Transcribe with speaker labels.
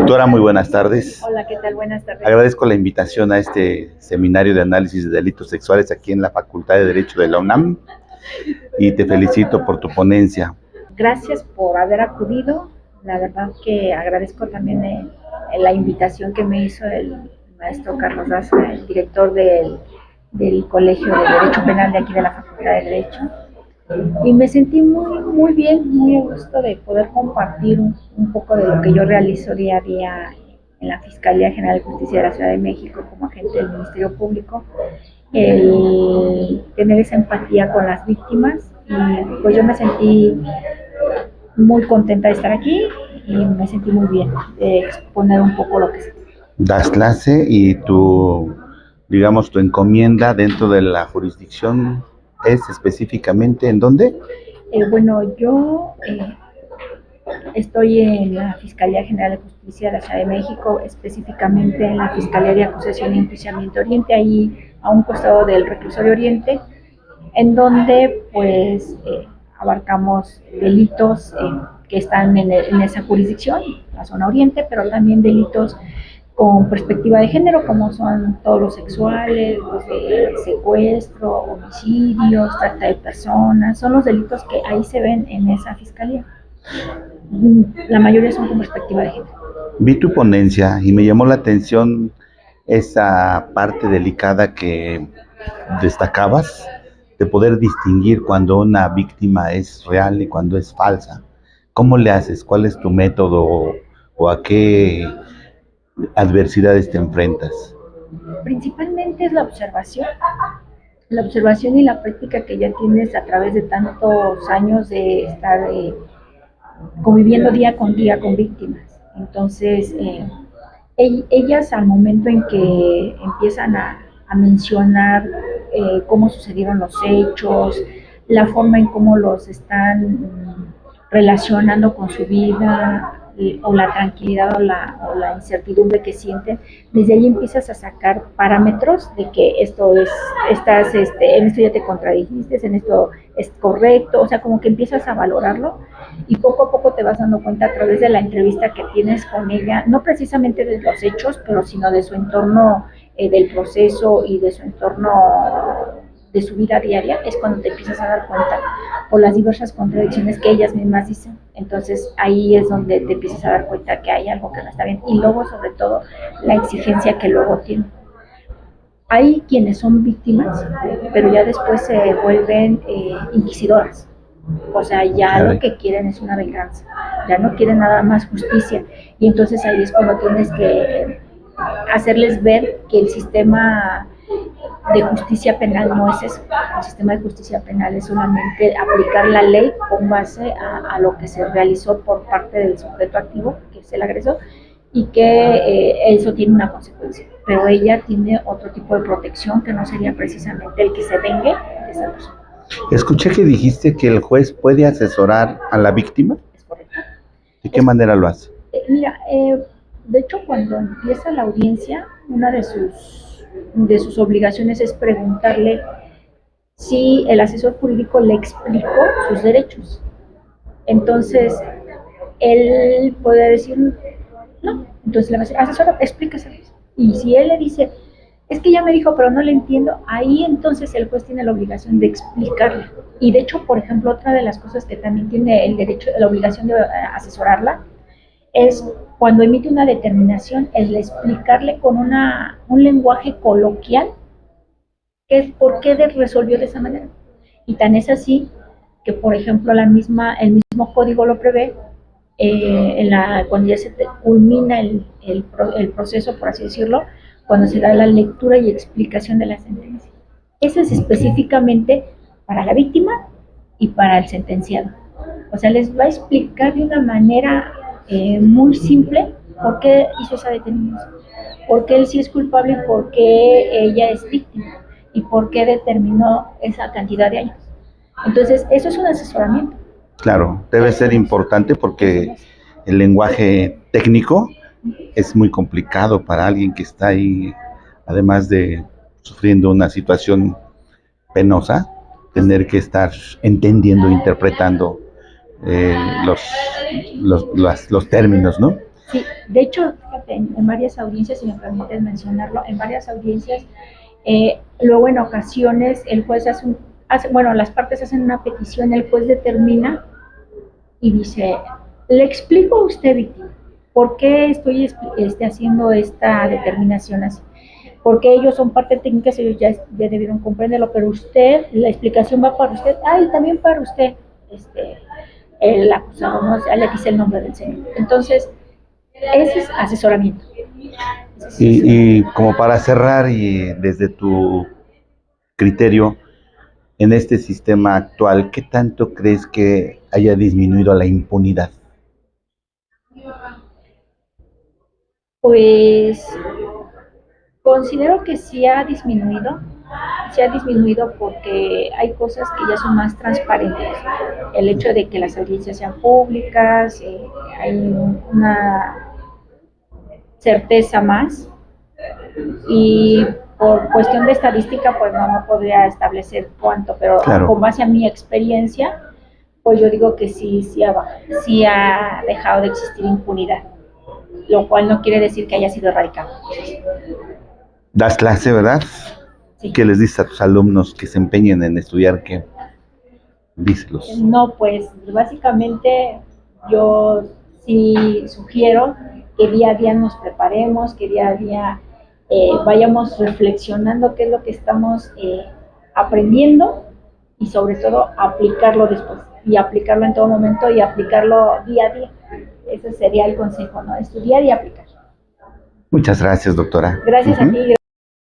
Speaker 1: Doctora, muy buenas tardes.
Speaker 2: Hola, ¿qué tal? Buenas tardes.
Speaker 1: Agradezco la invitación a este seminario de análisis de delitos sexuales aquí en la Facultad de Derecho de la UNAM y te felicito por tu ponencia.
Speaker 2: Gracias por haber acudido. La verdad que agradezco también la invitación que me hizo el maestro Carlos Daza, el director del Colegio de Derecho Penal de aquí de la Facultad de Derecho. Y me sentí muy bien, muy a gusto de poder compartir un poco de lo que yo realizo día a día en la Fiscalía General de Justicia de la Ciudad de México como agente del Ministerio Público, el tener esa empatía con las víctimas, y pues yo me sentí muy contenta de estar aquí y me sentí muy bien de exponer un poco lo que sé.
Speaker 1: Das clase y tu encomienda dentro de la jurisdicción es específicamente ¿en dónde?
Speaker 2: Bueno, yo estoy en la Fiscalía General de Justicia de la Ciudad de México, específicamente en la Fiscalía de Acusación y Enjuiciamiento Oriente, ahí a un costado del Reclusorio Oriente, en donde pues abarcamos delitos que están en esa jurisdicción, la zona oriente, pero también delitos con perspectiva de género, como son todos los sexuales, los de secuestro, homicidios, trata de personas, son los delitos que ahí se ven en esa fiscalía. La mayoría son con perspectiva de género.
Speaker 1: Vi tu ponencia y me llamó la atención esa parte delicada que destacabas de poder distinguir cuando una víctima es real y cuando es falsa. ¿Cómo le haces? ¿Cuál es tu método o a qué adversidades te enfrentas?
Speaker 2: Principalmente es la observación y la práctica que ya tienes a través de tantos años de estar conviviendo día con día con víctimas. Entonces, ellas al momento en que empiezan a mencionar cómo sucedieron los hechos, la forma en cómo los están relacionando con su vida, o la tranquilidad o la incertidumbre que sienten, desde ahí empiezas a sacar parámetros de que esto es, en esto ya te contradijiste, en esto es correcto, o sea, como que empiezas a valorarlo y poco a poco te vas dando cuenta a través de la entrevista que tienes con ella, no precisamente de los hechos, pero sino de su entorno, del proceso y de su entorno, de su vida diaria, es cuando te empiezas a dar cuenta por las diversas contradicciones que ellas mismas dicen. Entonces ahí es donde te empiezas a dar cuenta que hay algo que no está bien, y luego sobre todo la exigencia que luego tienen. Hay quienes son víctimas, pero ya después se vuelven inquisidoras. O sea, ya lo que quieren es una venganza, ya no quieren nada más justicia, y entonces ahí es cuando tienes que hacerles ver que el sistema de justicia penal no es eso. El sistema de justicia penal es solamente aplicar la ley con base a lo que se realizó por parte del sujeto activo, que es el agresor, y que eso tiene una consecuencia. Pero ella tiene otro tipo de protección que no sería precisamente el que se vengue de esa persona.
Speaker 1: Escuché que dijiste que el juez puede asesorar a la víctima.
Speaker 2: Es correcto.
Speaker 1: ¿De qué manera lo hace?
Speaker 2: Mira, de hecho, cuando empieza la audiencia, una de sus obligaciones es preguntarle si el asesor jurídico le explicó sus derechos. Entonces, él puede decir no. Entonces le va a decir, asesor, explíquese. Y si él le dice, es que ya me dijo, pero no le entiendo, ahí entonces el juez tiene la obligación de explicarle. Y de hecho, por ejemplo, otra de las cosas que también tiene el derecho, la obligación de asesorarla, es cuando emite una determinación, el explicarle con un lenguaje coloquial por qué resolvió de esa manera. Y tan es así que, por ejemplo, el mismo código lo prevé, cuando ya se culmina el proceso, por así decirlo, cuando se da la lectura y explicación de la sentencia. Eso es específicamente para la víctima y para el sentenciado. O sea, les va a explicar de una manera muy simple por qué hizo esa determinación, por qué él sí es culpable y por qué ella es víctima, y por qué determinó esa cantidad de años. Entonces, eso es un asesoramiento.
Speaker 1: Claro, debe ser importante porque el lenguaje técnico es muy complicado para alguien que está ahí, además de sufriendo una situación penosa, tener que estar entendiendo, interpretando los términos, ¿no?
Speaker 2: Sí, de hecho, fíjate, en varias audiencias, si me permites mencionarlo, en varias audiencias, luego en ocasiones el juez bueno, las partes hacen una petición, el juez determina y dice, le explico a usted, víctima, por qué estoy haciendo esta determinación así. Porque ellos son parte técnica, ellos ya debieron comprenderlo, pero usted, la explicación va para usted, y también para usted, el acusado, ¿no? O sea, le dice el nombre del señor. Entonces, ese es asesoramiento.
Speaker 1: Y como para cerrar, y desde tu criterio, en este sistema actual, ¿qué tanto crees que haya disminuido la impunidad?
Speaker 2: Pues considero que sí ha disminuido porque hay cosas que ya son más transparentes. El hecho de que las audiencias sean públicas, hay una certeza más y por cuestión de estadística pues no podría establecer cuánto, pero
Speaker 1: Claro.
Speaker 2: con base a mi experiencia pues yo digo que sí ha dejado de existir impunidad, lo cual no quiere decir que haya sido erradicado.
Speaker 1: Das clase, ¿verdad?
Speaker 2: Sí.
Speaker 1: ¿Qué les dices a tus alumnos que se empeñen en estudiar? ¿Qué díselos?
Speaker 2: No, pues básicamente yo sí sugiero que día a día nos preparemos, que día a día vayamos reflexionando qué es lo que estamos aprendiendo y sobre todo aplicarlo después y aplicarlo en todo momento y aplicarlo día a día. Ese sería el consejo, ¿no? Estudiar y aplicar.
Speaker 1: Muchas gracias, doctora.
Speaker 2: Gracias a ti.